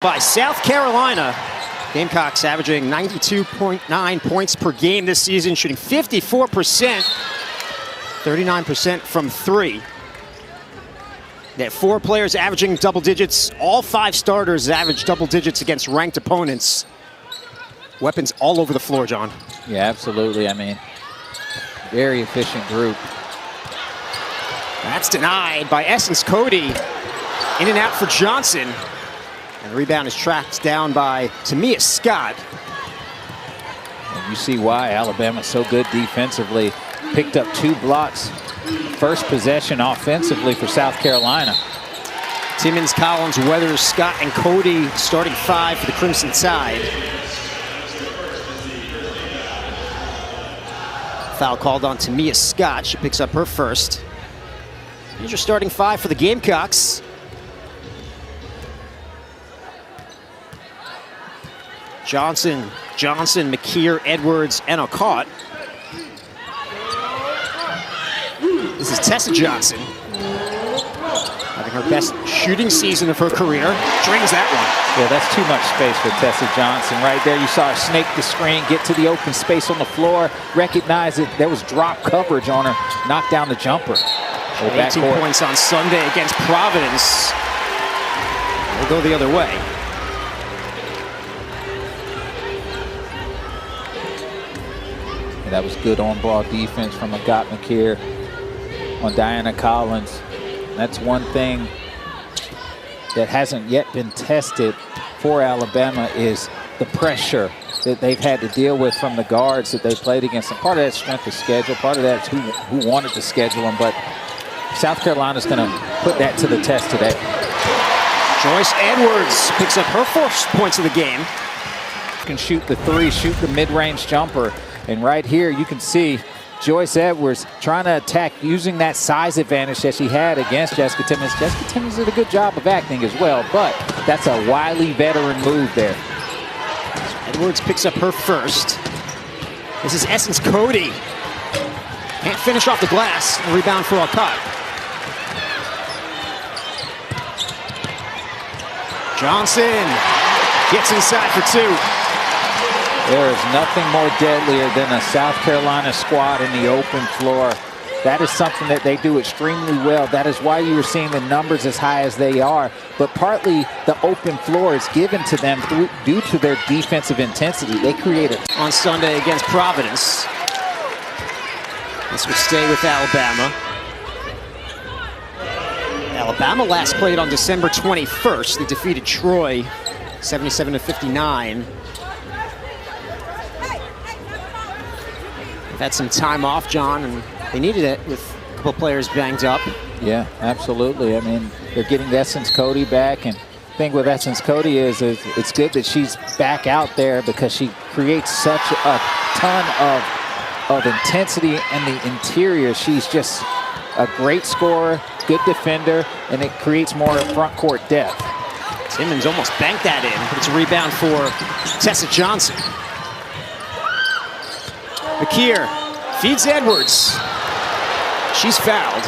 By South Carolina. Gamecocks averaging 92.9 points per game this season, shooting 54%, 39% from three. They have 4 players averaging double digits. All 5 starters average double digits against ranked opponents. Weapons all over the floor, John. Yeah, absolutely. I mean, very efficient group. That's denied by Essence Cody. In and out for Johnson. And the rebound is tracked down by Tamia Scott. And you see why Alabama's so good defensively. Picked up 2 blocks. First possession offensively for South Carolina. Timmons, Collins, Weathers, Scott, and Cody starting 5 for the Crimson Tide. Foul called on Tamia Scott. She picks up her first. Here's your starting 5 for the Gamecocks. Johnson, McKeer, Edwards, and Alcott. This is Tessa Johnson. Having her best shooting season of her career. Drains that one. Yeah, that's too much space for Tessa Johnson. Right there, you saw her snake the screen, get to the open space on the floor, recognize it. There was drop coverage on her, knock down the jumper. 18 points on Sunday against Providence. We'll go the other way. That was good on-ball defense from Agat McKeer on Diana Collins. That's one thing that hasn't yet been tested for Alabama is the pressure that they've had to deal with from the guards that they played against. And part of that strength of schedule, part of that is who wanted to schedule them. But South Carolina's going to put that to the test today. Joyce Edwards picks up her first points of the game. Can shoot the 3, shoot the mid-range jumper. And right here, you can see Joyce Edwards trying to attack using that size advantage that she had against Jessica Timmons. Jessica Timmons did a good job of acting as well, but that's a wily veteran move there. Edwards picks up her first. This is Essence Cody. Can't finish off the glass. A rebound for Alcott. Johnson gets inside for 2. There is nothing more deadlier than a South Carolina squad in the open floor. That is something that they do extremely well. That is why you are seeing the numbers as high as they are. But partly the open floor is given to them due to their defensive intensity. They create it. On Sunday against Providence. This will stay with Alabama. Alabama last played on December 21st. They defeated Troy 77-59. Had some time off, John, and they needed it with a couple players banged up. Yeah, absolutely. I mean, they're getting Essence Cody back, and the thing with Essence Cody is it's good that she's back out there because she creates such a ton of intensity in the interior. She's just a great scorer, good defender, and it creates more front court depth. Timmons almost banked that in, but it's a rebound for Tessa Johnson. McKeer feeds Edwards. She's fouled.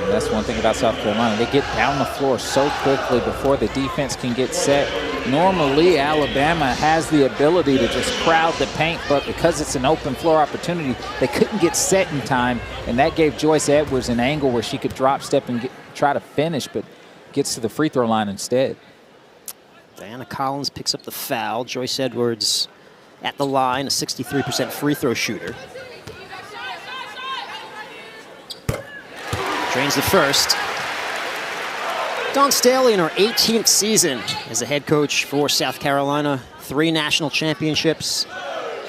And that's one thing about South Carolina. They get down the floor so quickly before the defense can get set. Normally, Alabama has the ability to just crowd the paint, but because it's an open floor opportunity, they couldn't get set in time, and that gave Joyce Edwards an angle where she could drop step and try to finish, but gets to the free throw line instead. Diana Collins picks up the foul. Joyce Edwards at the line, a 63% free throw shooter. Drains the first. Dawn Staley in her 18th season as a head coach for South Carolina. 3 national championships,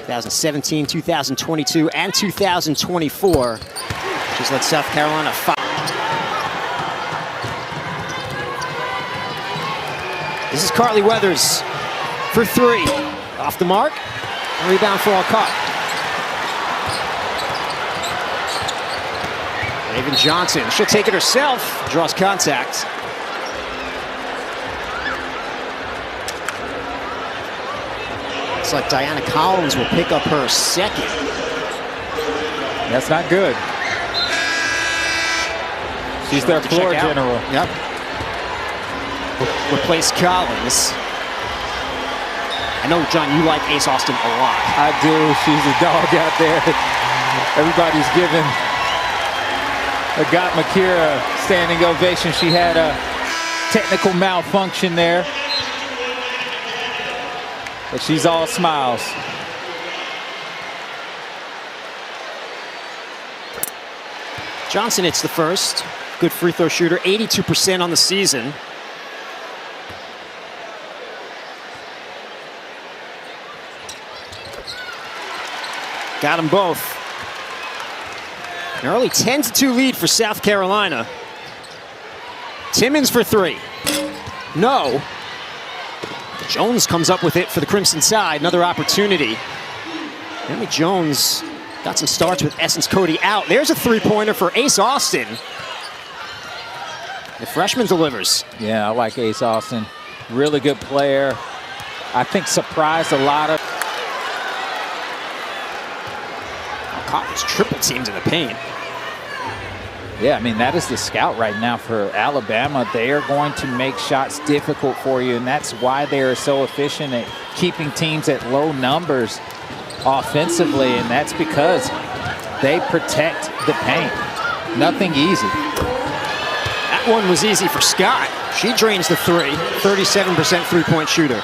2017, 2022, and 2024. She's led South Carolina 5. This is Carly Weathers for 3. Off the mark. A rebound for Alcott. Raven Johnson. She'll take it herself. Draws contact. Looks like Diana Collins will pick up her second. That's not good. She's their floor general. Yep. Replace Collins. I know, John, you like Ace Austin a lot. I do. She's a dog out there. Everybody's giving Agat McKeer a standing ovation. She had a technical malfunction there, but she's all smiles. Johnson hits the first. Good free throw shooter, 82% on the season. Got them both. An early 10-2 lead for South Carolina. Timmons for three. No. Jones comes up with it for the Crimson Tide. Another opportunity. Amy Jones got some starts with Essence Cody out. There's a three-pointer for Ace Austin. The freshman delivers. Yeah, I like Ace Austin. Really good player. I think surprised a lot of. Collins triple teams in the paint. Yeah, I mean, that is the scout right now for Alabama. They are going to make shots difficult for you, and that's why they are so efficient at keeping teams at low numbers offensively, and that's because they protect the paint. Nothing easy. That one was easy for Scott. She drains the three, 37% three-point shooter.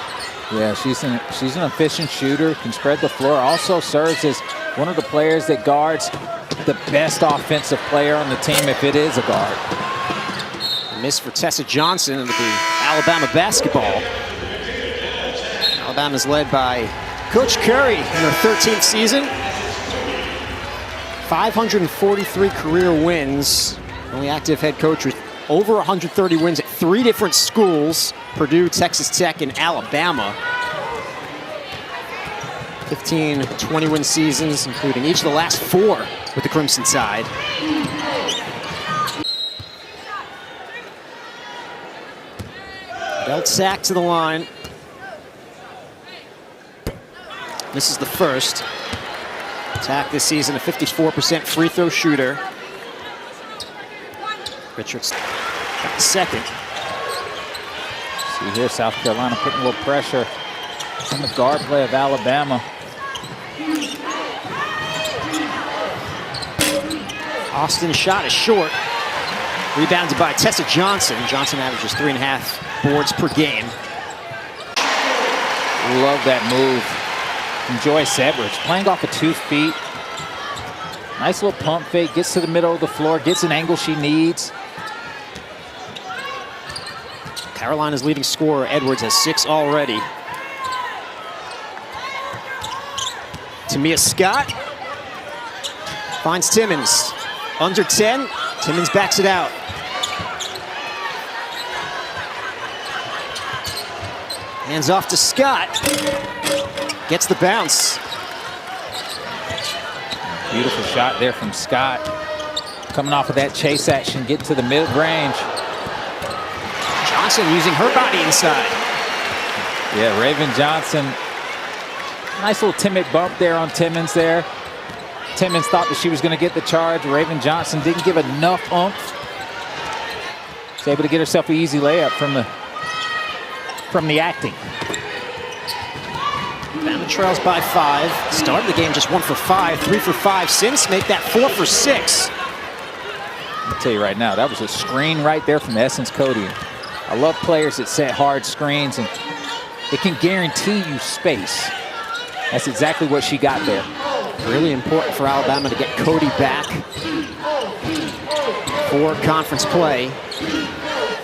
Yeah, she's an efficient shooter, can spread the floor, also serves as one of the players that guards the best offensive player on the team if it is a guard. A miss for Tessa Johnson with the Alabama basketball. Alabama's led by Coach Curry in her 13th season. 543 career wins. Only active head coach with over 130 wins at 3 different schools: Purdue, Texas Tech, and Alabama. 15 20-win seasons, including each of the last 4 with the Crimson Tide. Belt sack to the line. This is the first. Tack this season, a 54% free throw shooter. Richards got the second. See here, South Carolina putting a little pressure on the guard play of Alabama. Austin's shot is short. Rebounded by Tessa Johnson. Johnson averages 3.5 boards per game. Love that move from Joyce Edwards, playing off of 2 feet. Nice little pump fake, gets to the middle of the floor, gets an angle she needs. Carolina's leading scorer, Edwards, has 6 already. Tamia Scott finds Timmons. Under 10, Timmons backs it out. Hands off to Scott. Gets the bounce. Beautiful shot there from Scott. Coming off of that chase action, getting to the mid-range. Johnson using her body inside. Yeah, Raven Johnson. Nice little timid bump there on Timmons there. Timmons thought that she was going to get the charge. Raven Johnson didn't give enough oomph. She's able to get herself an easy layup from the acting. Bama trails by 5. Started the game just 1 for 5, 3 for 5 since. Make that 4 for 6. I'll tell you right now, that was a screen right there from Essence Cody. I love players that set hard screens, and it can guarantee you space. That's exactly what she got there. Really important for Alabama to get Cody back for conference play.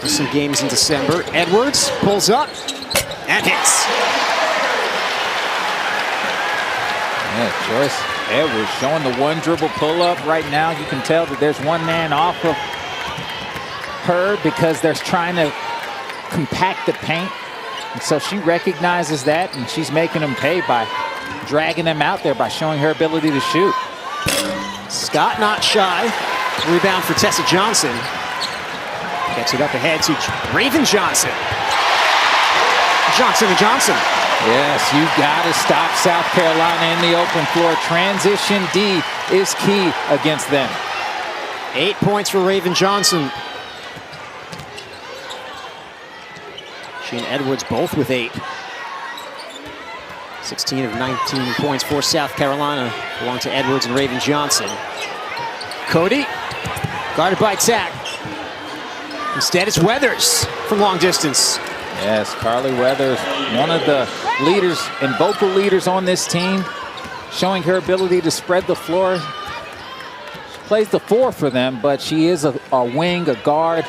There's some games in December. Edwards pulls up and hits. Yeah, Joyce Edwards showing the 1 dribble pull-up right now. You can tell that there's 1 man off of her because they're trying to compact the paint. And so she recognizes that, and she's making them pay by dragging them out there by showing her ability to shoot. Scott not shy. Rebound for Tessa Johnson. Gets it up ahead to Raven Johnson. Johnson to Johnson. Yes, you got to stop South Carolina in the open floor. Transition D is key against them. 8 points for Raven Johnson. She and Edwards both with 8. 16 of 19 points for South Carolina belong to Edwards and Raven Johnson. Cody, guarded by Tack. Instead, it's Weathers from long distance. Yes, Carly Weathers, one of the leaders and vocal leaders on this team, showing her ability to spread the floor. She plays the 4 for them, but she is a wing, a guard,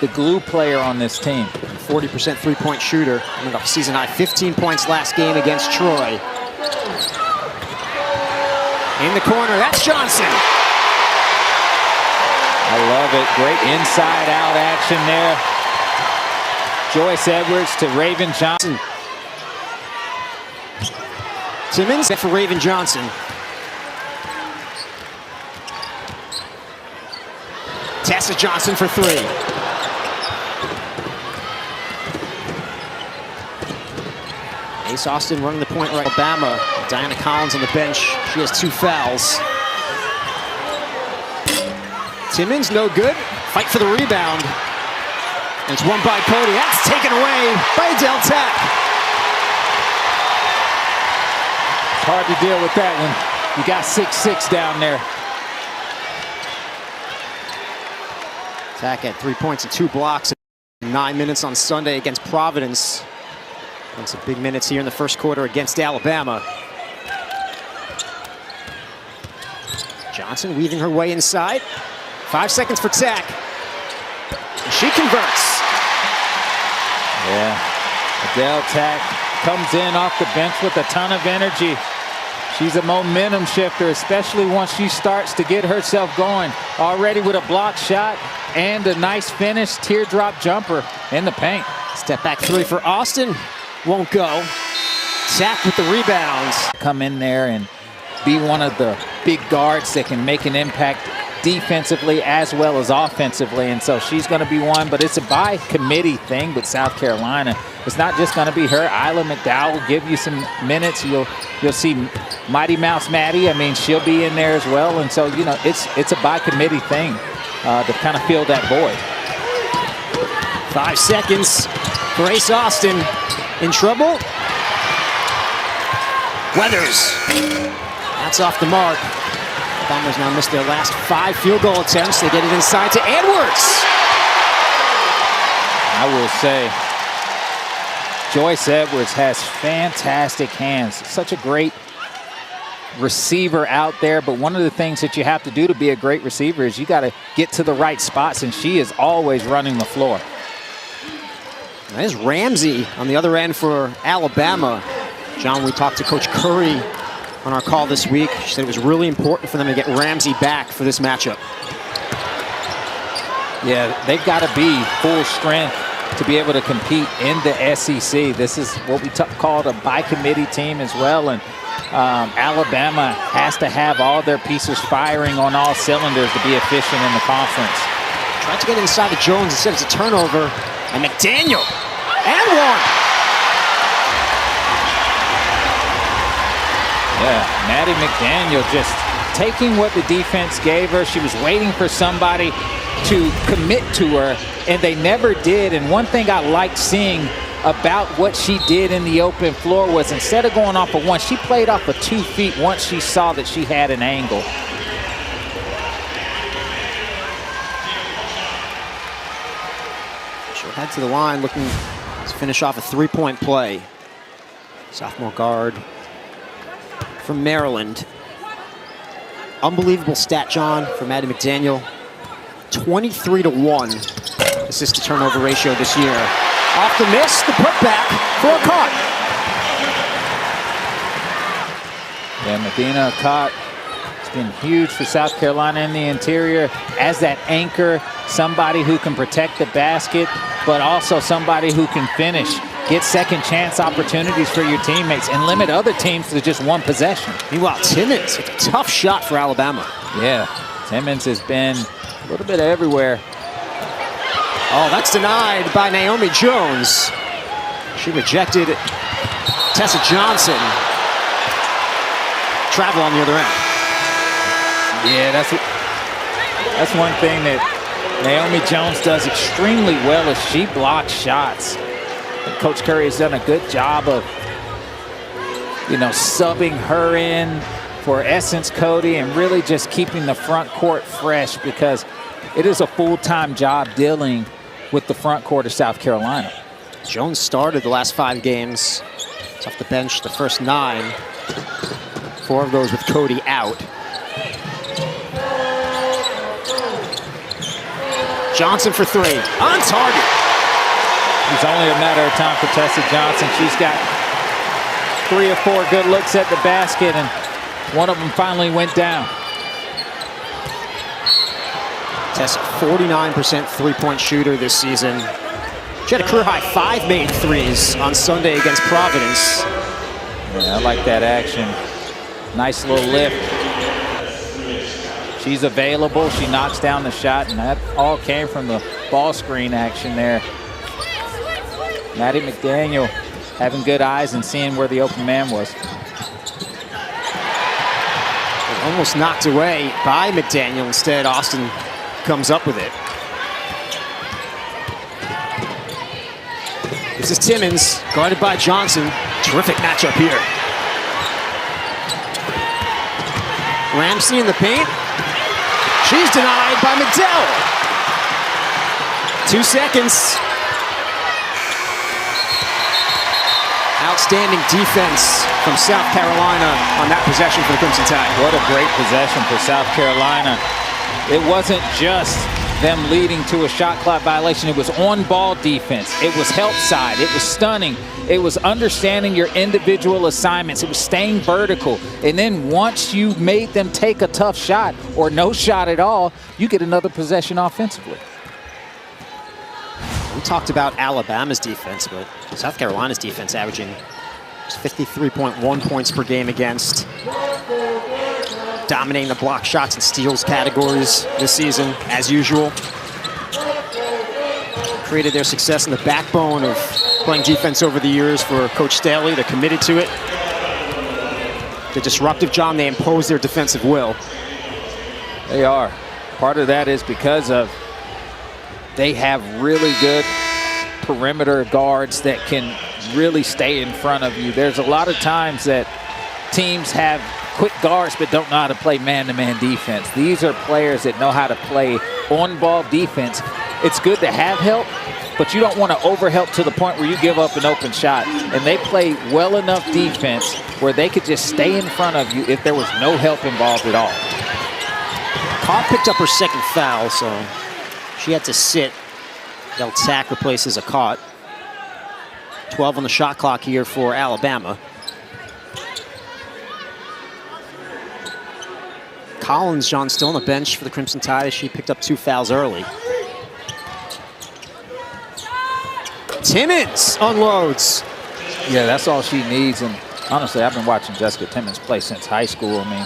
the glue player on this team. 40% three-point shooter, coming off season high 15 points last game against Troy. In the corner, that's Johnson. I love it. Great inside-out action there. Joyce Edwards to Raven Johnson. Timmons for Raven Johnson. Tessa Johnson for 3. Ace Austin running the point right. Alabama. Diana Collins on the bench. She has 2 fouls. Timmons, no good. Fight for the rebound. And it's won by Cody. That's taken away by Del Tack. It's hard to deal with that one. You got 6'6" down there. Tack had 3 points and 2 blocks in 9 minutes on Sunday against Providence. And some big minutes here in the first quarter against Alabama. Johnson weaving her way inside. 5 seconds for Tack. She converts. Yeah, Adele Tack comes in off the bench with a ton of energy. She's a momentum shifter, especially once she starts to get herself going. Already with a block shot and a nice finish, teardrop jumper in the paint. Step back 3 for Austin. Won't go. Tack with the rebounds. Come in there and be one of the big guards that can make an impact defensively as well as offensively, and so she's going to be one, but it's a by committee thing with South Carolina. It's not just going to be her. Isla McDowell will give you some minutes. You'll see Mighty Mouse Maddie. I mean, she'll be in there as well, and so you know it's a by committee thing to kind of fill that void. 5 seconds for Ace Austin. In trouble. Weathers. That's off the mark. Bombers now missed their last 5 field goal attempts. They get it inside to Edwards. I will say, Joyce Edwards has fantastic hands. Such a great receiver out there, but one of the things that you have to do to be a great receiver is you got to get to the right spots, and she is always running the floor. There's Ramsey on the other end for Alabama. John, we talked to Coach Curry on our call this week. She said it was really important for them to get Ramsey back for this matchup. Yeah, they've got to be full strength to be able to compete in the SEC. This is what we called a by-committee team as well, and Alabama has to have all their pieces firing on all cylinders to be efficient in the conference. Tried to get inside to Jones. Instead, it's a turnover. And McDaniel, and 1. Yeah, Maddie McDaniel just taking what the defense gave her. She was waiting for somebody to commit to her, and they never did. And one thing I liked seeing about what she did in the open floor was instead of going off of 1, she played off of 2 feet once she saw that she had an angle. She'll head to the line looking to finish off a 3-point play. Sophomore guard from Maryland. Unbelievable stat, John, for Maddie McDaniel. 23-1 assist to turnover ratio this year. Off the miss, the putback for a caught. Yeah, Medina caught. It's been huge for South Carolina in the interior as that anchor, somebody who can protect the basket, but also somebody who can finish. Get second chance opportunities for your teammates and limit other teams to just 1 possession. Meanwhile, Timmons, a tough shot for Alabama. Yeah, Timmons has been a little bit everywhere. Oh, that's denied by Naomi Jones. She rejected Tessa Johnson. Travel on the other end. Yeah, that's one thing that Naomi Jones does extremely well is she blocks shots. Coach Curry has done a good job of, subbing her in for Essence Cody and really just keeping the front court fresh, because it is a full-time job dealing with the front court of South Carolina. Jones started the last 5 games. It's off the bench the first 9. 4 of those with Cody out. Johnson for 3, on target. It's only a matter of time for Tessa Johnson. She's got 3 or 4 good looks at the basket, and one of them finally went down. Tessa, 49% three-point shooter this season. She had a career-high 5 made threes on Sunday against Providence. Yeah, I like that action. Nice little lift. She's available. She knocks down the shot, and that all came from the ball screen action there. Maddie McDaniel having good eyes and seeing where the open man was. Almost knocked away by McDaniel. Instead, Austin comes up with it. This is Timmons, guarded by Johnson. Terrific matchup here. Ramsey in the paint. She's denied by McDowell. 2 seconds. Outstanding defense from South Carolina on that possession for the Crimson Tide. What a great possession for South Carolina. It wasn't just them leading to a shot clock violation. It was on-ball defense. It was help side. It was stunning. It was understanding your individual assignments. It was staying vertical. And then once you made them take a tough shot or no shot at all, you get another possession offensively. We talked about Alabama's defense, but South Carolina's defense averaging 53.1 points per game against. Dominating the block shots and steals categories this season, as usual. Created their success in the backbone of playing defense over the years for Coach Staley. They're committed to it. The disruptive job, they impose their defensive will. They are. Part of that is because of they have really good perimeter guards that can really stay in front of you. There's a lot of times that teams have quick guards but don't know how to play man-to-man defense. These are players that know how to play on-ball defense. It's good to have help, but you don't want to overhelp to the point where you give up an open shot. And they play well enough defense where they could just stay in front of you if there was no help involved at all. Carr picked up her second foul, so she had to sit. Del Tack replaces a caught. 12 on the shot clock here for Alabama. Collins, John, still on the bench for the Crimson Tide as she picked up 2 fouls early. Timmons unloads. Yeah, that's all she needs. And honestly, I've been watching Jessica Timmons play since high school. I mean,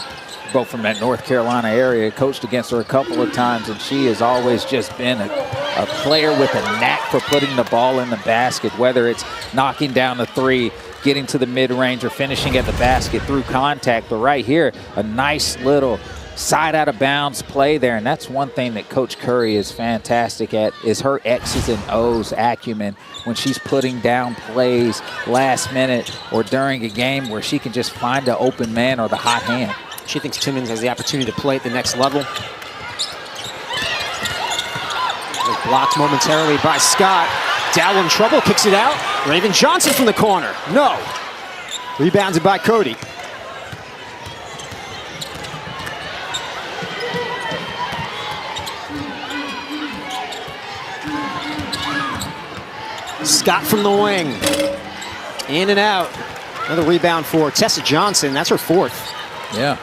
both from that North Carolina area, coached against her a couple of times, and she has always just been a player with a knack for putting the ball in the basket, whether it's knocking down the 3, getting to the mid-range, or finishing at the basket through contact. But right here, a nice little side out of bounds play there. And that's one thing that Coach Curry is fantastic at, is her X's and O's acumen when she's putting down plays last minute or during a game where she can just find an open man or the hot hand. She thinks Timmons has the opportunity to play at the next level. Blocked momentarily by Scott. Dowell in trouble, kicks it out. Raven Johnson from the corner. No. Rebounded by Cody. Scott from the wing. In and out. Another rebound for Tessa Johnson. That's her 4th. Yeah.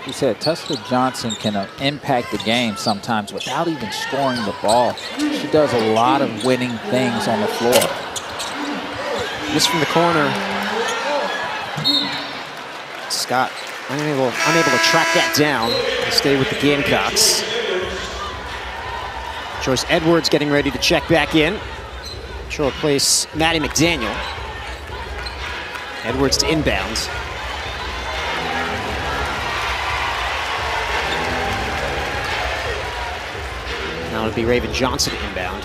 He said Tessa Johnson can impact the game sometimes without even scoring the ball. She does a lot of winning things on the floor. Just from the corner. Scott unable to track that down and stay with the Gamecocks. Joyce Edwards getting ready to check back in. She'll replace Maddie McDaniel. Edwards to inbound. Now it'll be Raven Johnson to inbound.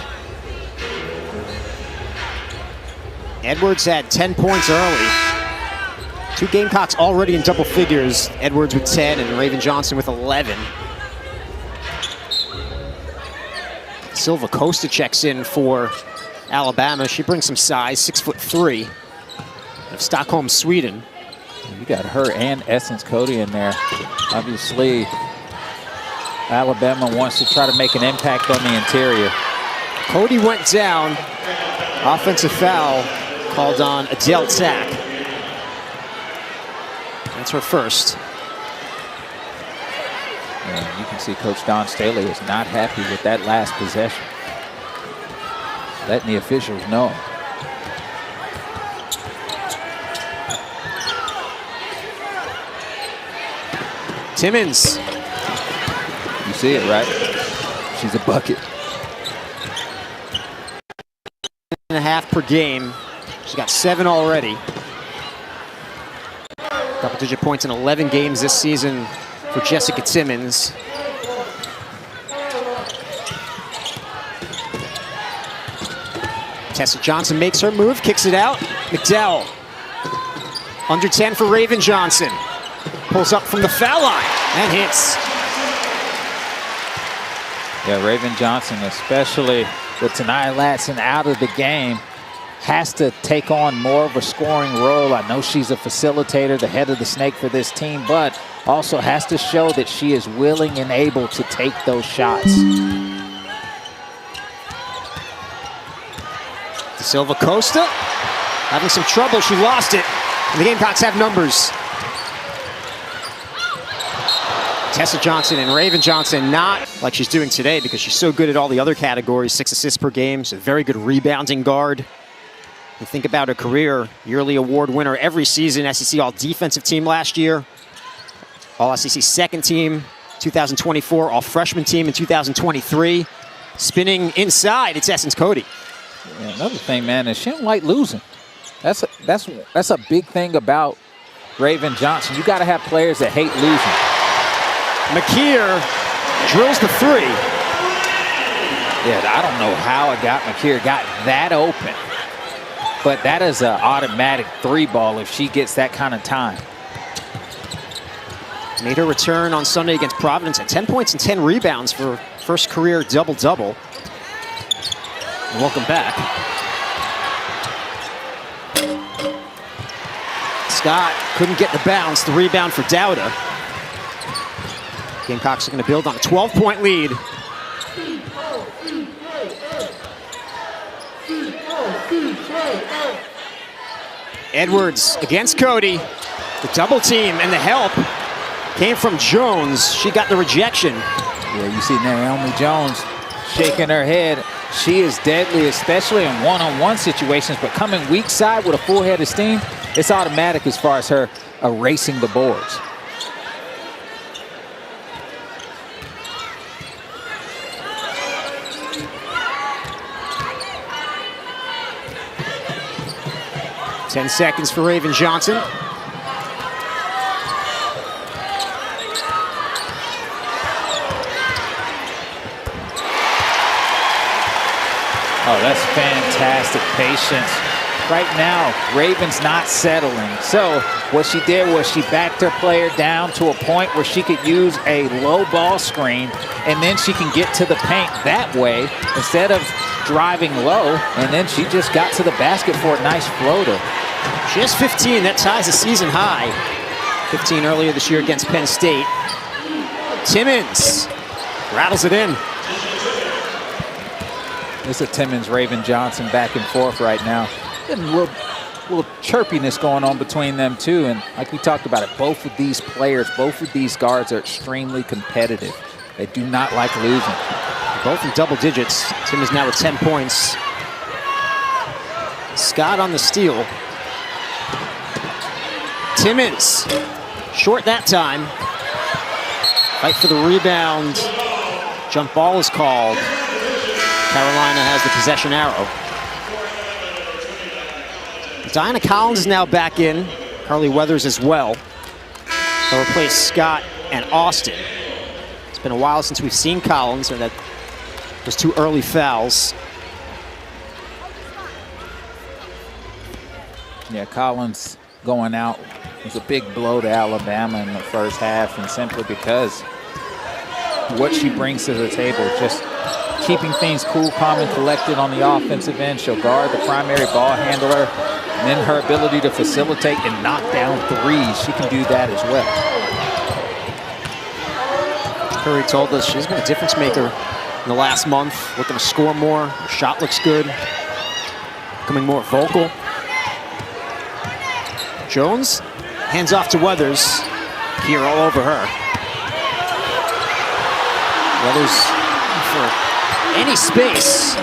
Edwards had 10 points early. 2 Gamecocks already in double figures. Edwards with 10 and Raven Johnson with 11. Silva Costa checks in for Alabama. She brings some size, 6'3", of Stockholm, Sweden. You got her and Essence Cody in there. Obviously, Alabama wants to try to make an impact on the interior. Cody went down. Offensive foul called on Adele Tack. That's her first. And you can see Coach Don Staley is not happy with that last possession. Letting the officials know. Timmons. You see it, right? She's a bucket. 1.5 per game. She's got 7 already. Double-digit points in 11 games this season for Jessica Timmons. Tessa Johnson makes her move, kicks it out. McDowell. Under 10 for Raven Johnson. Pulls up from the foul line and hits. Yeah, Raven Johnson, especially with Tanaya Latson out of the game, has to take on more of a scoring role. I know she's a facilitator, the head of the snake for this team, but also has to show that she is willing and able to take those shots. De Silva Costa having some trouble. She lost it. And the Gamecocks have numbers. Tessa Johnson and Raven Johnson not like she's doing today because she's so good at all the other categories. 6 assists per game. She's a very good rebounding guard. You think about her career, yearly award winner every season, SEC All-Defensive Team last year, All-SEC Second Team, 2024, All-Freshman Team in 2023. Spinning inside, it's Essence Cody. Yeah, another thing, man, is she don't like losing. That's a big thing about Raven Johnson. You got to have players that hate losing. McKeer drills the 3. Yeah, I don't know how McKeer got that open. But that is an automatic 3-ball if she gets that kind of time. Made her return on Sunday against Providence at 10 points and 10 rebounds for first career double-double. Welcome back. Scott couldn't get the bounce. The rebound for Dowda. Gamecocks are going to build on a 12-point lead. Edwards against Cody. The double team and the help came from Jones. She got the rejection. Yeah, you see Naomi Jones shaking her head. She is deadly, especially in one-on-one situations, but coming weak side with a full head of steam, it's automatic as far as her erasing the boards. Ten seconds for Raven Johnson. Oh, that's fantastic patience. Right now, Raven's not settling. So what she did was she backed her player down to a point where she could use a low ball screen, and then she can get to the paint that way instead of driving low, and then she just got to the basket for a nice floater. She has 15, that ties a season high. 15 earlier this year against Penn State. Timmons rattles it in. This is Timmons, Raven Johnson back and forth right now. And a little chirpiness going on between them too. And like we talked about it, both of these players, both of these guards are extremely competitive. They do not like losing. Both in double digits. Timmons now with 10 points. Scott on the steal. Timmons, short that time. Fight for the rebound. Jump ball is called. Carolina has the possession arrow. Diana Collins is now back in. Carly Weathers as well. They'll replace Scott and Austin. It's been a while since we've seen Collins, and that was 2 early fouls. Yeah, Collins going out was a big blow to Alabama in the first half, and simply because what she brings to the table, just keeping things cool, calm, and collected on the offensive end. She'll guard the primary ball handler, and then her ability to facilitate and knock down threes. She can do that as well. Curry told us she's been a difference maker in the last month, looking to score more. Her shot looks good, becoming more vocal. Jones hands off to Weathers. Here all over her. Weathers for any space.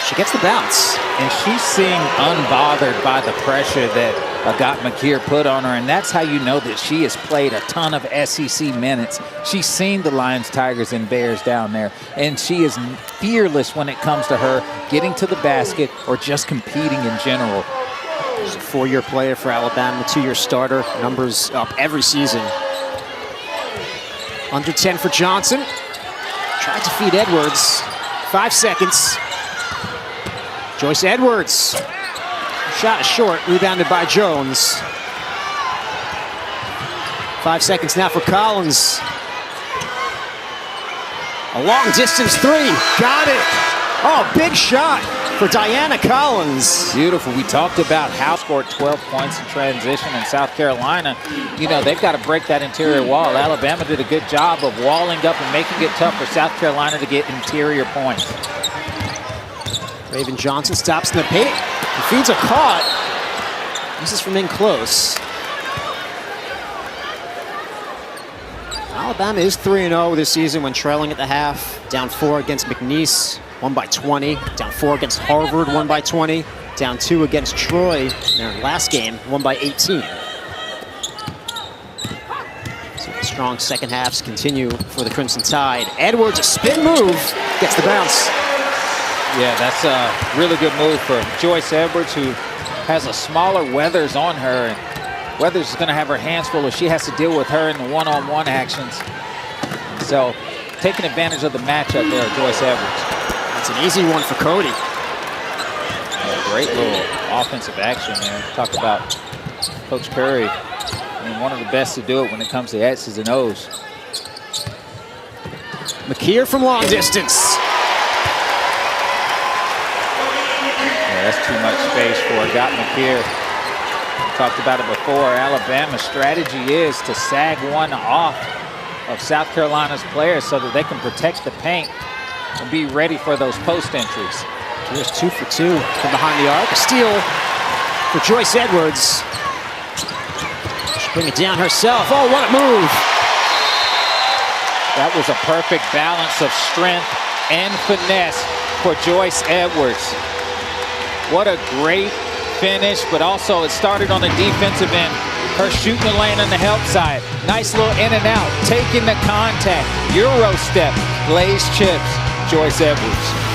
She gets the bounce. And she seemed unbothered by the pressure that Agathe McKeer put on her, and that's how you know that she has played a ton of SEC minutes. She's seen the Lions, Tigers, and Bears down there, and she is fearless when it comes to her getting to the basket or just competing in general. She's a 4-year player for Alabama, 2-year starter. Numbers up every season. Under 10 for Johnson. Tried to feed Edwards. 5 seconds. Joyce Edwards. Shot is short, rebounded by Jones. 5 seconds now for Collins. A long distance three, got it. Oh, big shot for Diana Collins. Beautiful. We talked about how scored 12 points in transition in South Carolina. You know, they've got to break that interior wall. Alabama did a good job of walling up and making it tough for South Carolina to get interior points. Raven Johnson stops in the paint. The feeds are caught. This is from in close. Alabama is 3-0 this season when trailing at the half. Down 4 against McNeese, won by 20. Down 4 against Harvard, won by 20. Down 2 against Troy in their last game, won by 18. So the strong second halves continue for the Crimson Tide. Edwards, a spin move, gets the bounce. Yeah, that's a really good move for Joyce Edwards, who has a smaller Weathers on her. And Weathers is going to have her hands full as she has to deal with her in the one-on-one actions. So taking advantage of the matchup there, Joyce Edwards. That's an easy one for Cody. Yeah, great little offensive action there. Talk about Coach Curry, and one of the best to do it when it comes to X's and O's. McKeer from long distance. That's too much space for Agathe McKeer. Talked about it before. Alabama's strategy is to sag one off of South Carolina's players so that they can protect the paint and be ready for those post entries. Here's 2 for 2 from behind the arc. A steal for Joyce Edwards. She'll bring it down herself. Oh, what a move. That was a perfect balance of strength and finesse for Joyce Edwards. What a great finish, but also it started on the defensive end. Her shooting the lane on the help side. Nice little in and out, taking the contact. Euro step, glazed chips, Joyce Edwards.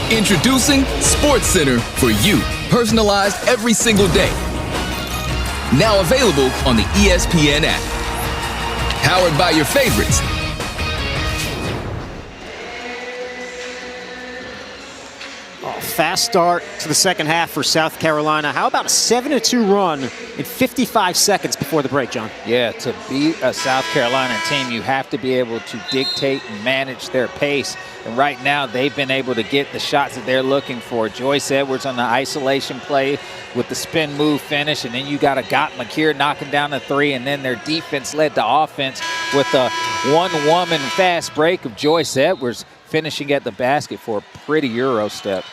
Introducing SportsCenter for you, personalized every single day. Now available on the ESPN app. Powered by your favorites. Fast start to the second half for South Carolina. How about a 7-2 run in 55 seconds before the break, John? Yeah, to beat a South Carolina team, you have to be able to dictate and manage their pace. And right now, they've been able to get the shots that they're looking for. Joyce Edwards on the isolation play with the spin move finish, and then you got a Got McKeer knocking down the three, and then their defense led the offense with a one-woman fast break of Joyce Edwards finishing at the basket for a pretty Euro step.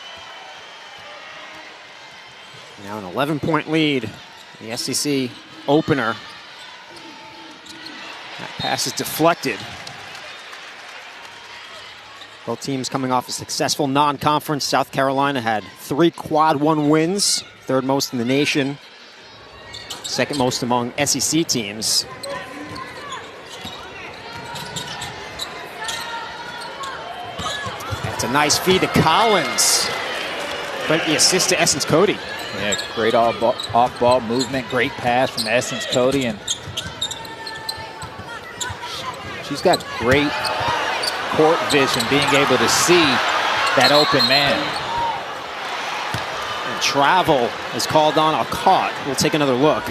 Now an 11-point lead, the SEC opener. That pass is deflected. Both teams coming off a successful non-conference. South Carolina had 3 quad one wins, third most in the nation, second most among SEC teams. That's a nice feed to Collins, but the assist to Essence Cody. Yeah, great off-ball movement, great pass from Essence Cody, and she's got great court vision, being able to see that open man. And travel is called on a caught. We'll take another look.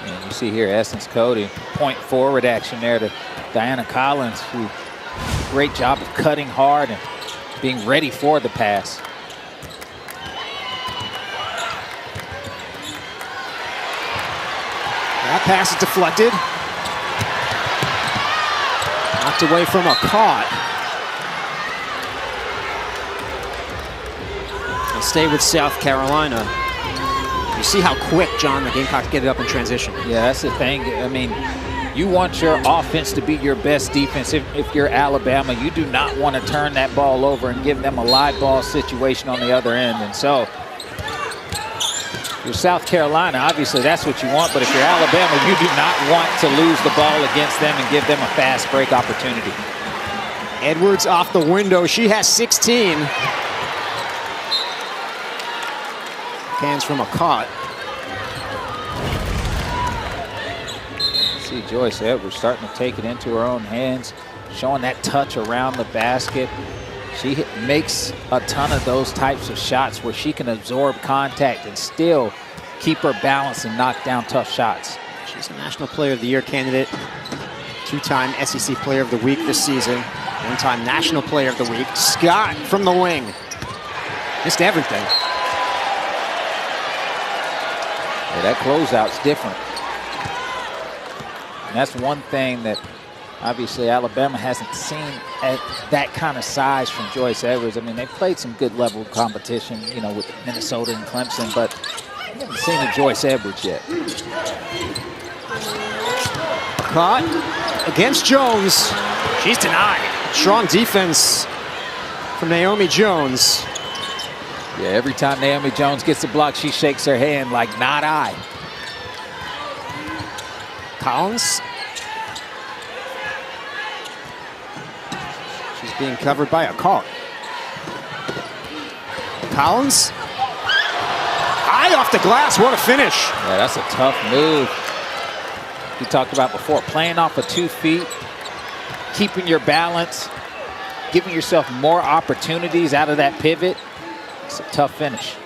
And you see here Essence Cody, point forward action there to Diana Collins, who great job of cutting hard and being ready for the pass. That pass is deflected. Knocked away from a caught. They'll stay with South Carolina. You see how quick, John, the Gamecocks get it up in transition. Yeah, that's the thing. I mean, you want your offense to be your best defense. If you're Alabama, you do not want to turn that ball over and give them a live ball situation on the other end. And so, you're South Carolina, obviously that's what you want, but if you're Alabama, you do not want to lose the ball against them and give them a fast break opportunity. Edwards off the window. She has 16. Cans from a caught. See Joyce Edwards starting to take it into her own hands, showing that touch around the basket. She makes a ton of those types of shots where she can absorb contact and still keep her balance and knock down tough shots. She's a National Player of the Year candidate, 2-time SEC Player of the Week this season, 1-time National Player of the Week. Scott from the wing. Just everything. Yeah, that closeout's different. And that's one thing that obviously Alabama hasn't seen at that kind of size from Joyce Edwards. I mean, they've played some good level competition, you know, with Minnesota and Clemson, but we haven't seen a Joyce Edwards yet. Caught against Jones. She's denied. Strong defense from Naomi Jones. Yeah, every time Naomi Jones gets a block, she shakes her hand like, not I. Collins. She's being covered by a call. Collins. High off the glass, what a finish. Yeah, that's a tough move. We talked about before, playing off of 2 feet, keeping your balance, giving yourself more opportunities out of that pivot. It's a tough finish.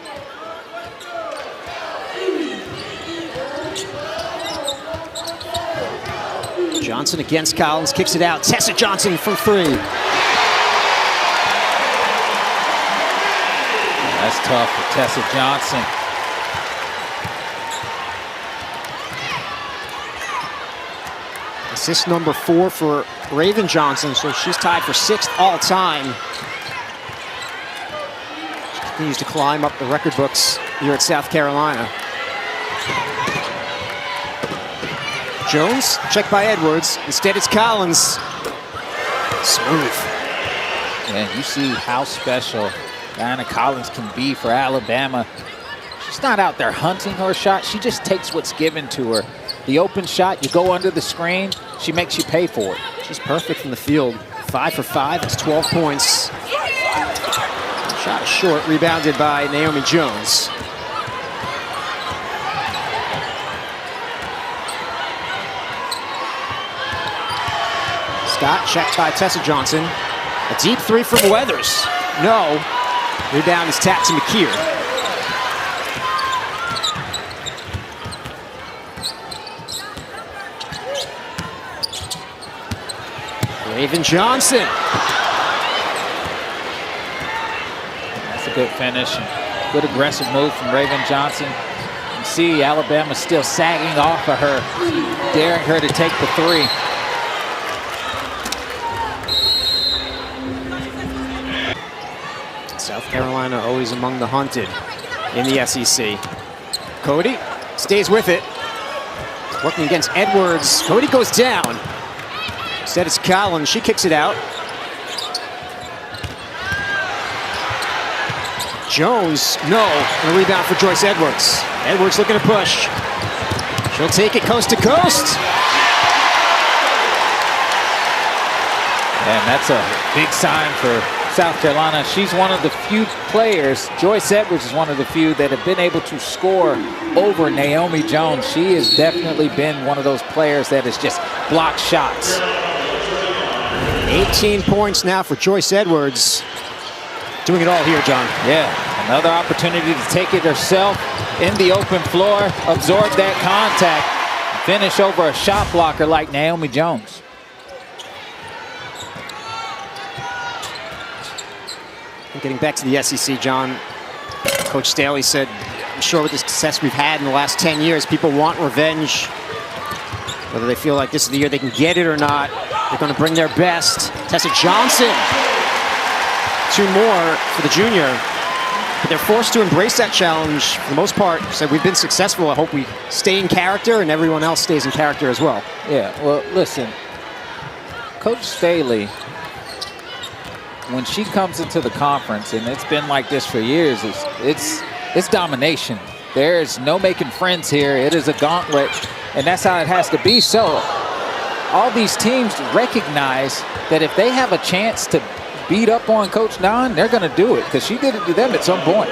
Johnson against Collins, kicks it out. Tessa Johnson from 3. That's tough for Tessa Johnson. Assist number 4 for Raven Johnson, so she's tied for 6th all time. She continues to climb up the record books here at South Carolina. Jones, checked by Edwards. Instead, it's Collins. Smooth. And you see how special Diana Collins can be for Alabama. She's not out there hunting her shot. She just takes what's given to her. The open shot, you go under the screen, she makes you pay for it. She's perfect from the field. 5 for 5, that's 12 points. Shot short, rebounded by Naomi Jones. Scott checked by Tessa Johnson. A deep three from Weathers. No. Rebound is tapped to McKeer. Raven Johnson. That's a good finish. Good aggressive move from Raven Johnson. You see Alabama still sagging off of her, daring her to take the three. South Carolina always among the hunted in the SEC. Cody stays with it. Working against Edwards. Cody goes down. Instead it's Collins. She kicks it out. Jones, no. And a rebound for Joyce Edwards. Edwards looking to push. She'll take it coast to coast. And that's a big sign for South Carolina. She's one of the few players, Joyce Edwards is one of the few that have been able to score over Naomi Jones. She has definitely been one of those players that has just blocked shots. 18 points now for Joyce Edwards. Doing it all here, John. Yeah, another opportunity to take it herself in the open floor, absorb that contact, finish over a shot blocker like Naomi Jones. Getting back to the SEC, John, Coach Staley said, I'm sure with the success we've had in the last 10 years, people want revenge. Whether they feel like this is the year they can get it or not, they're going to bring their best. Tessa Johnson, 2 more for the junior. But they're forced to embrace that challenge for the most part. Said, we've been successful. I hope we stay in character and everyone else stays in character as well. Yeah, well, listen, Coach Staley, when she comes into the conference, and it's been like this for years, it's domination. There is no making friends here. It is a gauntlet, and that's how it has to be. So all these teams recognize that if they have a chance to beat up on Coach Don, they're going to do it, because she did it to them at some point.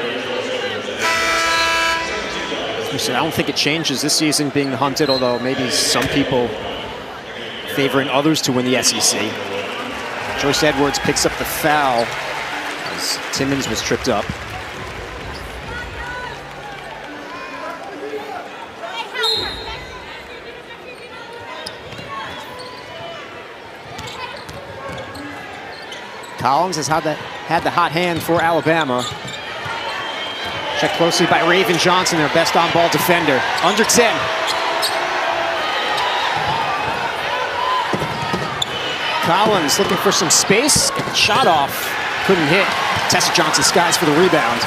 I don't think it changes this season being the hunted, although maybe some people favoring others to win the SEC. Joyce Edwards picks up the foul as Timmons was tripped up. Collins has had the hot hand for Alabama. Checked closely by Raven Johnson, their best on-ball defender. Under 10. Collins looking for some space. Shot off. Couldn't hit. Tessa Johnson skies for the rebound.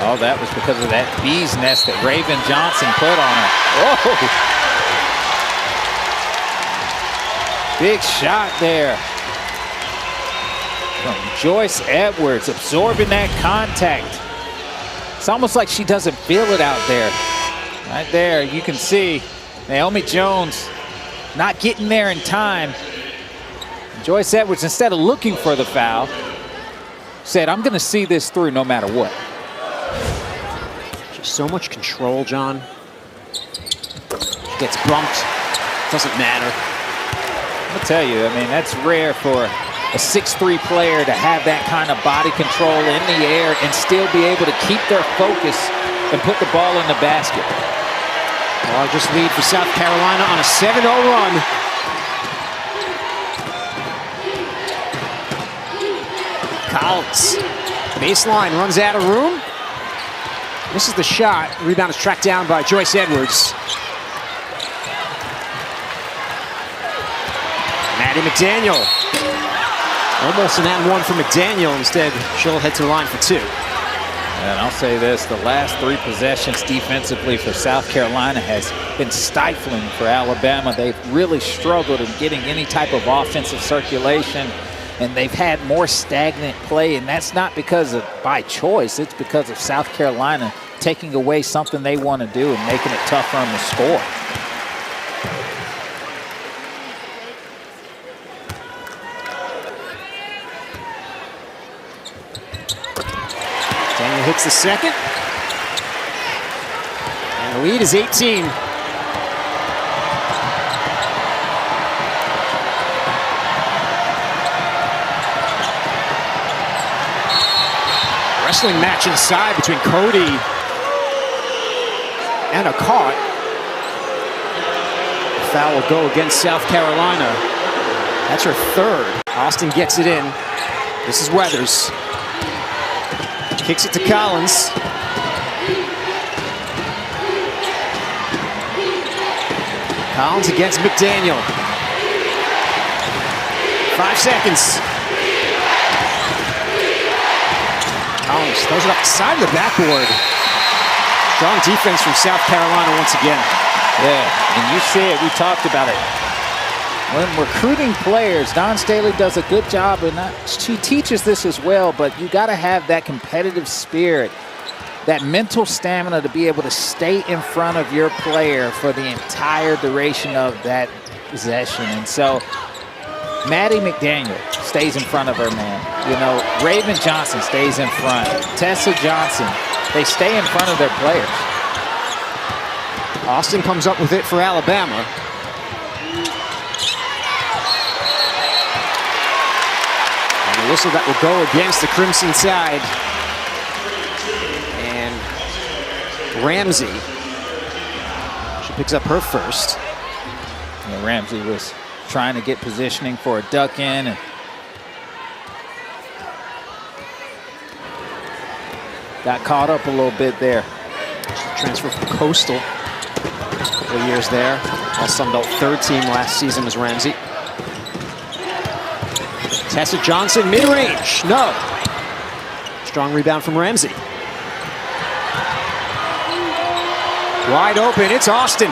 Oh, that was because of that bee's nest that Raven Johnson put on her. Oh! Big shot there from Joyce Edwards, absorbing that contact. It's almost like she doesn't feel it out there. Right there, you can see Naomi Jones not getting there in time. Joyce Edwards, instead of looking for the foul, said, I'm going to see this through no matter what. Just so much control, John. She gets bumped. Doesn't matter. I'll tell you, I mean, that's rare for a 6'3" player to have that kind of body control in the air and still be able to keep their focus and put the ball in the basket. Largest lead for South Carolina on a 7-0 run. Collins, baseline, runs out of room. This is the shot. Rebound is tracked down by Joyce Edwards. Maddie McDaniel. Almost an and one for McDaniel. Instead, she'll head to the line for 2. And I'll say this, the last 3 possessions defensively for South Carolina has been stifling for Alabama. They've really struggled in getting any type of offensive circulation, and they've had more stagnant play, and that's not because of by choice. It's because of South Carolina taking away something they want to do and making it tough for them to score. And he hits the second. And the lead is 18. Wrestling match inside between Cody and Akot. The foul will go against South Carolina. That's her third. Austin gets it in. This is Weathers. Kicks it to Collins. Collins against McDaniel. 5 seconds. Collins throws it up the side of the backboard. Strong defense from South Carolina once again. Yeah, and you see it, we talked about it. When recruiting players, Dawn Staley does a good job, and she teaches this as well, but you got to have that competitive spirit, that mental stamina to be able to stay in front of your player for the entire duration of that possession. And so Maddie McDaniel stays in front of her man. You know, Raven Johnson stays in front. Tessa Johnson, they stay in front of their players. Austin comes up with it for Alabama. And a whistle that will go against the Crimson side. And Ramsey, she picks up her first. Yeah, Ramsey was trying to get positioning for a duck in. And got caught up a little bit there. Transfer from Coastal. A couple of years there. All Sun Belt third team last season was Ramsey. Tessa Johnson, mid-range. No. Strong rebound from Ramsey. Wide open, it's Austin.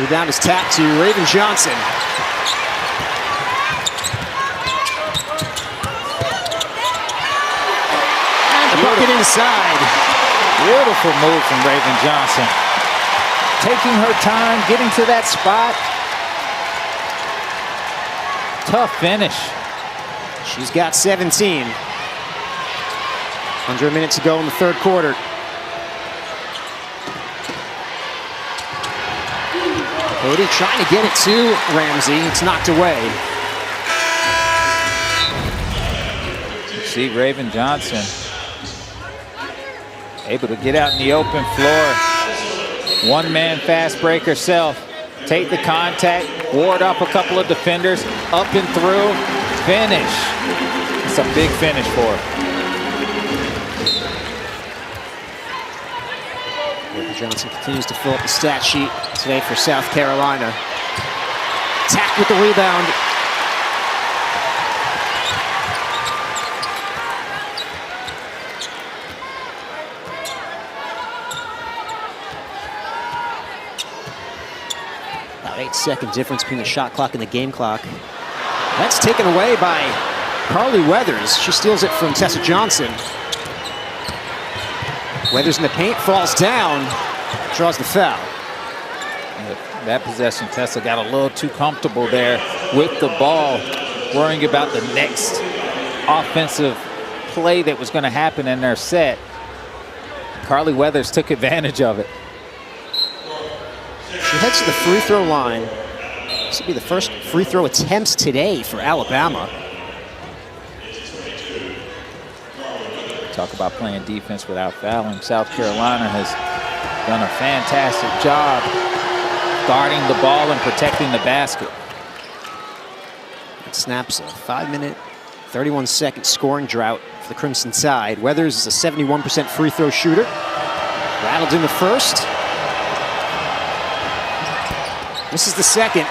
Rebound is tapped to Raven Johnson. And the bucket inside. Beautiful move from Raven Johnson. Taking her time, getting to that spot. Tough finish. She's got 17. Under a minute to go in the third quarter. Cody trying to get it to Ramsey. It's knocked away. You see Raven Johnson able to get out in the open floor. One-man fast break herself. Take the contact, ward up a couple of defenders, up and through, finish. It's a big finish for her. Raven Johnson continues to fill up the stat sheet today for South Carolina. Attack with the rebound. About 8-second difference between the shot clock and the game clock. That's taken away by Carly Weathers. She steals it from Tessa Johnson. Weathers in the paint, falls down, draws the foul. That possession, Tessa got a little too comfortable there with the ball, worrying about the next offensive play that was going to happen in their set. Carly Weathers took advantage of it. She heads to the free throw line. This will be the first free throw attempts today for Alabama. Talk about playing defense without fouling. South Carolina has done a fantastic job guarding the ball and protecting the basket. It snaps a 5-minute, 31-second scoring drought for the Crimson side. Weathers is a 71% free throw shooter. Rattled in the first. This is the second.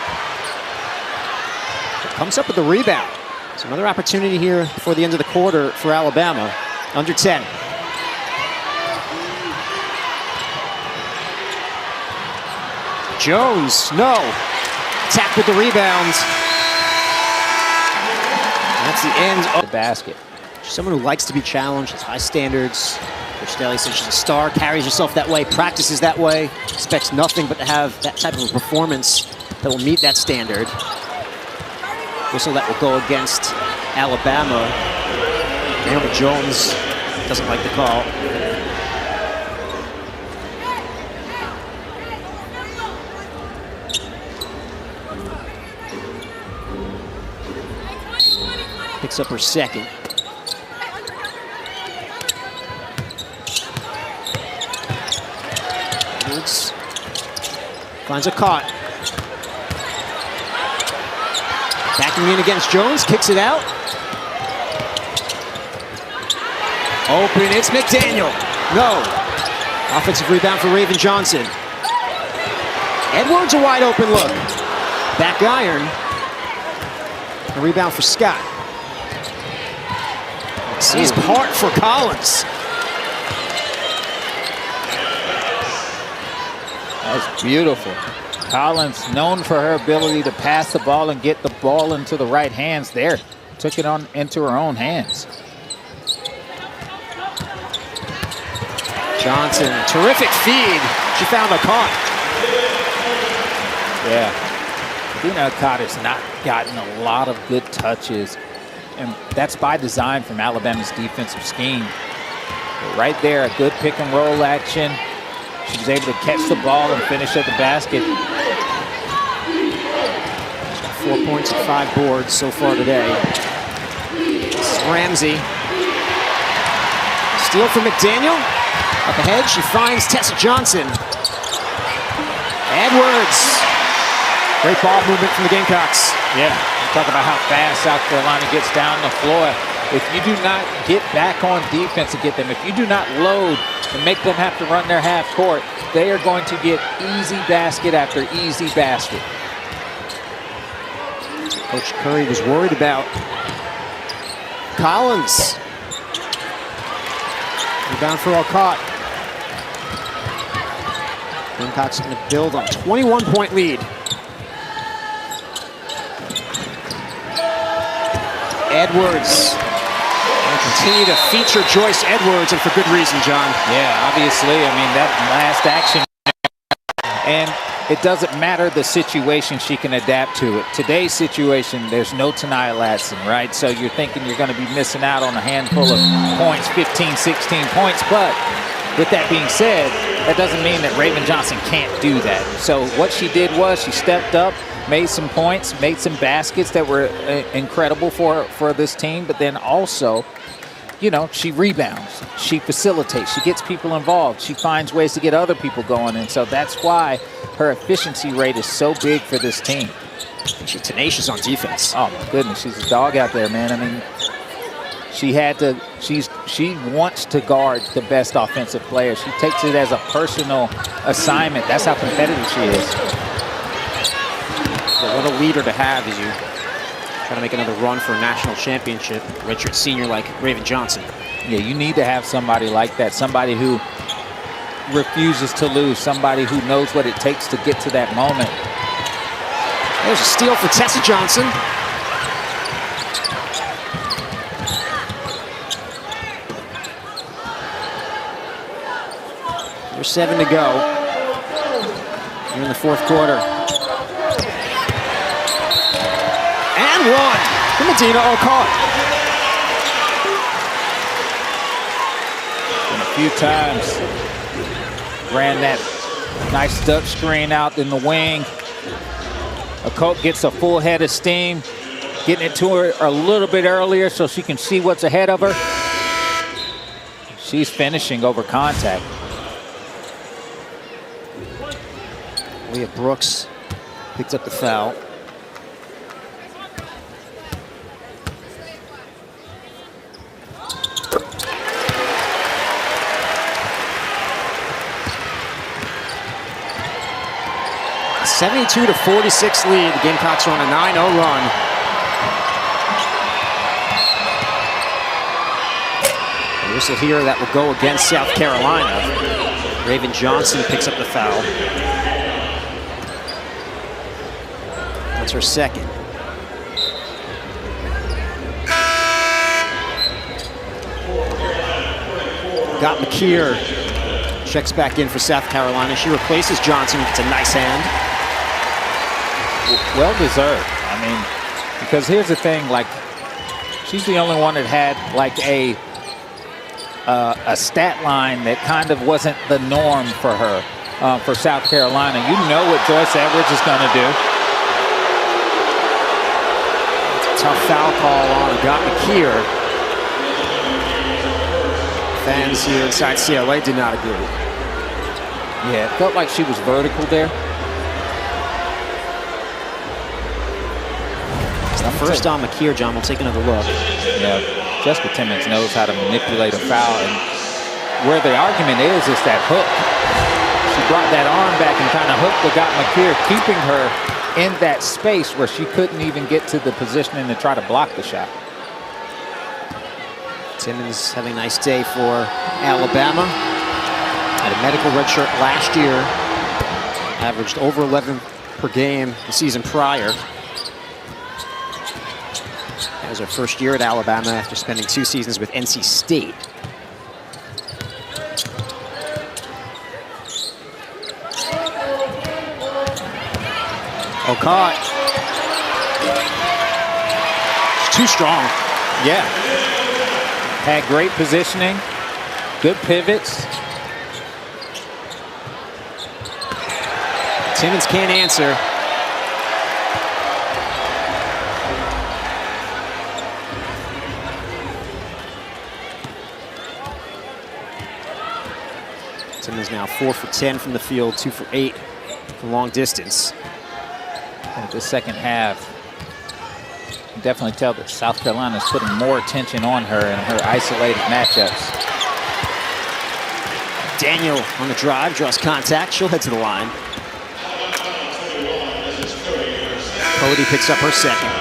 Comes up with the rebound. So another opportunity here before the end of the quarter for Alabama. Under 10. Jones, no. Tap with the rebound. That's the end of the basket. She's someone who likes to be challenged, has high standards. Coach Staley says she's a star, carries herself that way, practices that way, expects nothing but to have that type of a performance that will meet that standard. Whistle that will go against Alabama. Naomi Jones doesn't like the call. Picks up her second. Woods finds a caught. Backing in against Jones, kicks it out. Open, it's McDaniel. No. Offensive rebound for Raven Johnson. Edwards, a wide open look. Back iron. A rebound for Scott. Sees part for Collins. That's beautiful. Collins, known for her ability to pass the ball and get the ball into the right hands there. Took it on into her own hands. Johnson, terrific feed. She found a caught. Yeah. Adina Okada has not gotten a lot of good touches, and that's by design from Alabama's defensive scheme. But right there, a good pick and roll action. She was able to catch the ball and finish at the basket. 4 points and 5 boards so far today. This is Ramsey. Steal from McDaniel. Up ahead, she finds Tessa Johnson. Edwards. Great ball movement from the Gamecocks. Yeah, talk about how fast South Carolina gets down the floor. If you do not get back on defense and get them, if you do not load and make them have to run their half court, they are going to get easy basket after easy basket. Coach Curry was worried about Collins. Rebound for Alcott. Gamecocks going to build on a 21-point lead. Edwards. And continue to feature Joyce Edwards, and for good reason, John. Yeah, obviously, I mean, that last action. And it doesn't matter the situation, she can adapt to it. Today's situation, there's no Taniyah Ladson, right? So you're thinking you're going to be missing out on a handful of points, 15, 16 points. But with that being said, that doesn't mean that Raven Johnson can't do that. So what she did was she stepped up, made some points, made some baskets that were incredible for this team, but then also, you know, she rebounds, she facilitates, she gets people involved, she finds ways to get other people going, and so that's why her efficiency rate is so big for this team. She's tenacious on defense. Oh my goodness, she's a dog out there, man. I mean, she wants to guard the best offensive player. She takes it as a personal assignment. That's how competitive she is. But what a leader to have as you try to make another run for a national championship. Redshirt senior like Raven Johnson. Yeah, you need to have somebody like that, somebody who refuses to lose, somebody who knows what it takes to get to that moment. There's a steal for Tessa Johnson. There's 7 to go here in the fourth quarter. And one from Adina Okada. And a few times ran that nice duck screen out in the wing. Okada gets a full head of steam, getting it to her a little bit earlier so she can see what's ahead of her. She's finishing over contact. Leah Brooks picks up the foul. A 72-46 lead. The Gamecocks are on a 9-0 run. A whistle here that will go against South Carolina. Raven Johnson picks up the foul. That's her second. Got McKeer. Checks back in for South Carolina. She replaces Johnson. It's a nice hand. Well deserved. I mean, because here's the thing, like, she's the only one that had like a a stat line that kind of wasn't the norm for her, for South Carolina. You know what Joyce Edwards is going to do. Tough foul call on Agat McKeer. Fans here inside CLA did not agree. Yeah, it felt like she was vertical there. It's the first on McKeer, John. We'll take another look. Yeah, Jessica Timmons knows how to manipulate a foul. And where the argument is that hook. She brought that arm back and kind of hooked Agat McKeer, keeping her in that space where she couldn't even get to the positioning to try to block the shot. Timmons having a nice day for Alabama. Had a medical redshirt last year. Averaged over 11 per game the season prior. That was her first year at Alabama after spending 2 seasons with NC State. Oh, caught. She's too strong. Yeah. Had great positioning, good pivots. Timmons can't answer. Timmons now 4 for 10 from the field, 2 for 8 from long distance. And the second half, you can definitely tell that South Carolina is putting more attention on her in her isolated matchups. Daniel on the drive, draws contact. She'll head to the line. Cody picks up her second.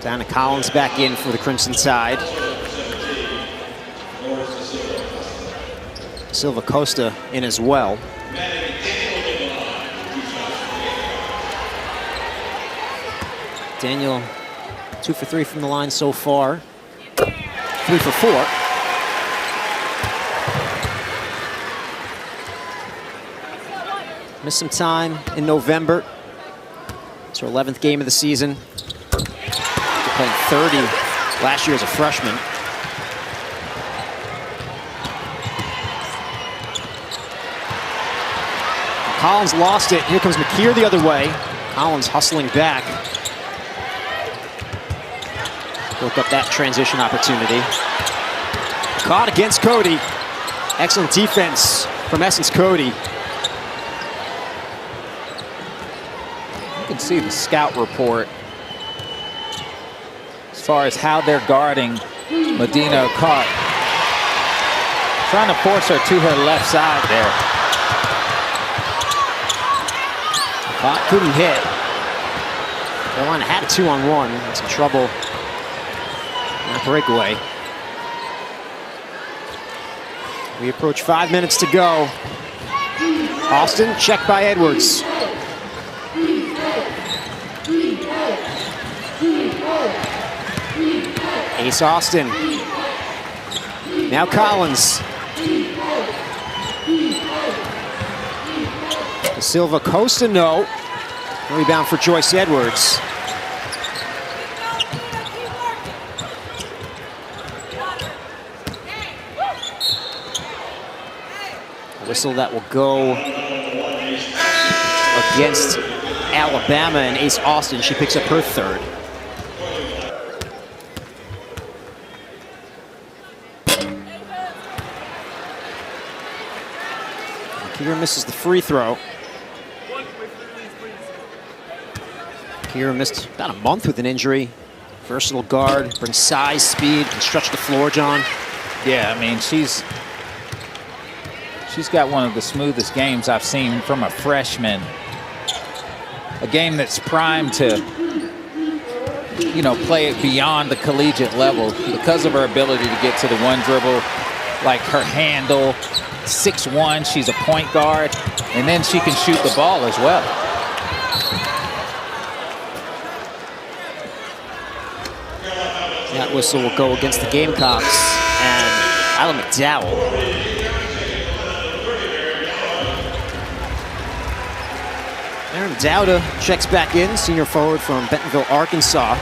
Diana Collins back in for the Crimson Tide. Silva Costa in as well. Daniel 2 for 3 from the line so far. 3 for 4. Missed some time in November. It's her 11th game of the season. She's playing 30 last year as a freshman. Collins lost it. Here comes McKeer the other way. Collins hustling back. Broke up that transition opportunity. Caught against Cody. Excellent defense from Essence Cody. You can see the scout report as far as how they're guarding Medina Cart. Trying to force her to her left side there. Caught, couldn't hit. Carolina had a 2-on-1. Had some trouble. Not breakaway. We approach 5 minutes to go. Austin, checked by Edwards. Ace Austin. Now Collins. De Silva Costa, no. Rebound for Joyce Edwards. A whistle that will go against Alabama and Ace Austin. She picks up her third. Kira misses the free throw. Kira missed about a month with an injury. Versatile guard, brings size, speed, can stretch the floor, John. Yeah, I mean, she's got one of the smoothest games I've seen from a freshman. A game that's primed to, you know, play it beyond the collegiate level because of her ability to get to the one dribble, like her handle. 6'1", she's a point guard, and then she can shoot the ball as well. That whistle will go against the Gamecocks and Isla McDowell. Aaron Dowda checks back in, senior forward from Bentonville, Arkansas.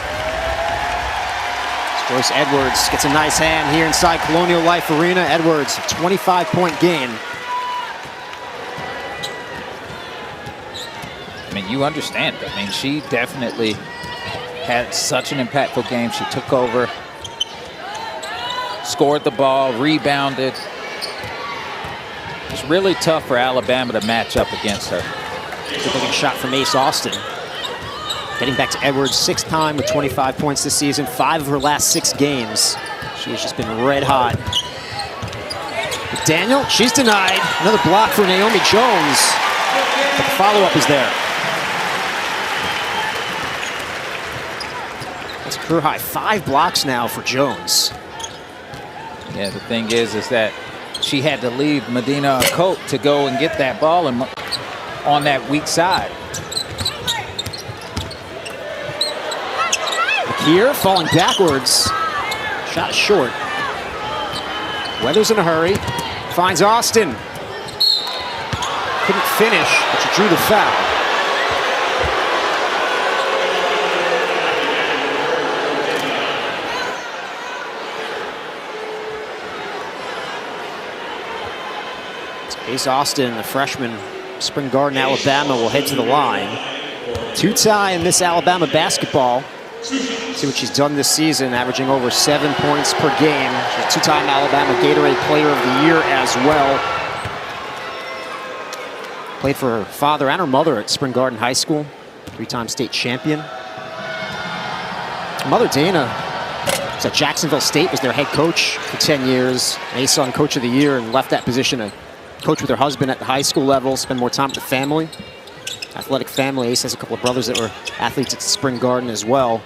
Joyce Edwards gets a nice hand here inside Colonial Life Arena. Edwards, 25-point game. I mean, you understand it. I mean, she definitely had such an impactful game. She took over, scored the ball, rebounded. It's really tough for Alabama to match up against her. Good-looking shot from Ace Austin. Getting back to Edwards, 6th time with 25 points this season, 5 of her last 6 games. She has just been red hot. Daniel, she's denied. Another block for Naomi Jones. But the follow-up is there. That's a career high, 5 blocks now for Jones. Yeah, the thing is that she had to leave Medina Cote to go and get that ball on that weak side. Here, falling backwards. Shot short. Weathers in a hurry. Finds Austin. Couldn't finish, but she drew the foul. Ace Austin, the freshman, Spring Garden, Alabama, will head to the line. 2-time Miss Alabama basketball. See what she's done this season, averaging over 7 points per game. She's a 2-time Alabama Gatorade Player of the Year as well. Played for her father and her mother at Spring Garden High School. 3-time state champion. Her mother, Dana, was at Jacksonville State, was their head coach for 10 years. ASUN Coach of the Year, and left that position to coach with her husband at the high school level, spend more time with the family. Athletic family. Ace has a couple of brothers that were athletes at Spring Garden as well.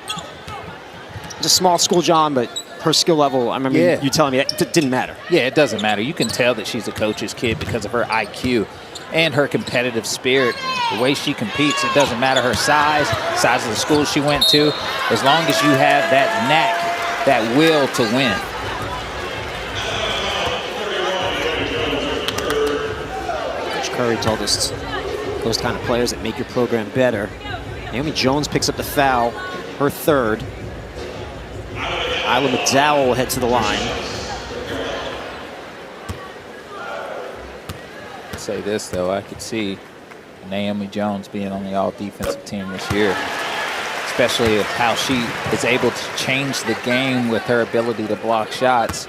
It's a small school, John, but her skill level, I remember you telling me that didn't matter. Yeah, it doesn't matter. You can tell that she's a coach's kid because of her IQ and her competitive spirit. The way she competes, it doesn't matter her size of the school she went to, as long as you have that knack, that will to win. Coach Curry told us those kind of players that make your program better. Naomi Jones picks up the foul, her 3rd. Isla McDowell will head to the line. I'll say this, though. I could see Naomi Jones being on the all-defensive team this year, especially how she is able to change the game with her ability to block shots.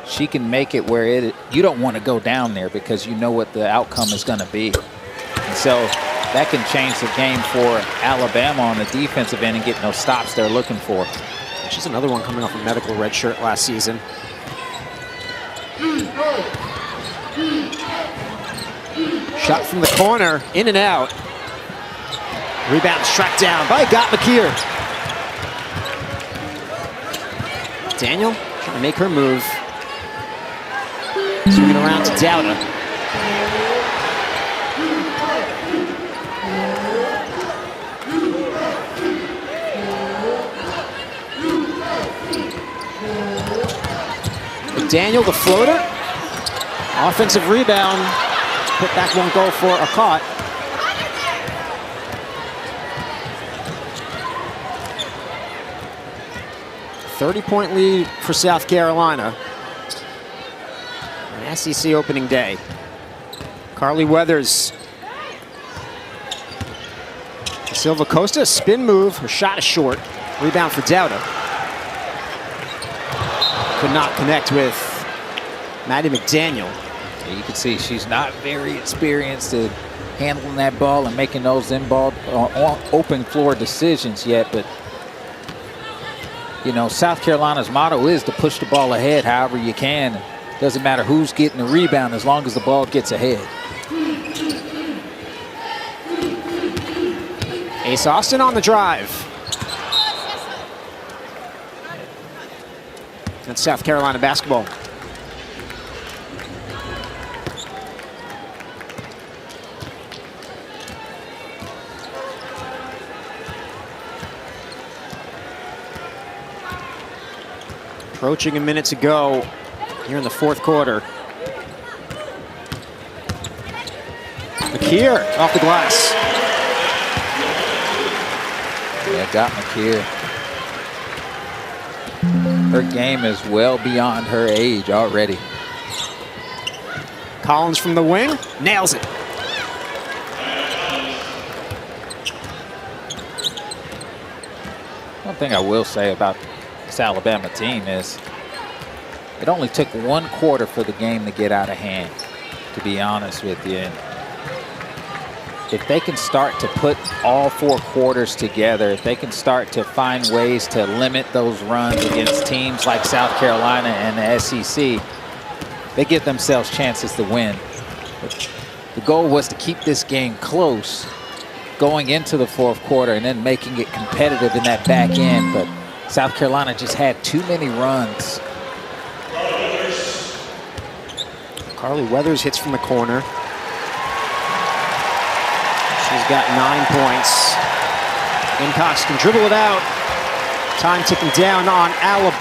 She can make it where you don't want to go down there because you know what the outcome is going to be. And so that can change the game for Alabama on the defensive end and get those stops they're looking for. She's another one coming off a medical red shirt last season. Shot from the corner, in and out. Rebound tracked down by Got McKeer. Daniel trying to make her move. Swinging around to Dowda. Daniel, the floater. Offensive rebound. Put back won't go for a caught. .30-point lead for South Carolina. An SEC opening day. Carly Weathers. Silva Costa, spin move. Her shot is short. Rebound for Dowda. Could not connect with Maddie McDaniel. Yeah, you can see she's not very experienced at handling that ball and making those in-ball open floor decisions yet, but you know, South Carolina's motto is to push the ball ahead however you can. Doesn't matter who's getting the rebound as long as the ball gets ahead. Ace Austin on the drive. That's South Carolina basketball. Approaching a minute to go here in the 4th quarter. McKeer off the glass. Yeah, got McKeer. Her game is well beyond her age already. Collins from the wing, nails it. One thing I will say about this Alabama team is it only took 1 quarter for the game to get out of hand, to be honest with you. And if they can start to put all 4 quarters together, if they can start to find ways to limit those runs against teams like South Carolina and the SEC, they give themselves chances to win. But the goal was to keep this game close going into the 4th quarter and then making it competitive in that back end. But South Carolina just had too many runs. Carly Weathers hits from the corner. She's got 9 points. Gamecocks can dribble it out. Time ticking down on Alabama.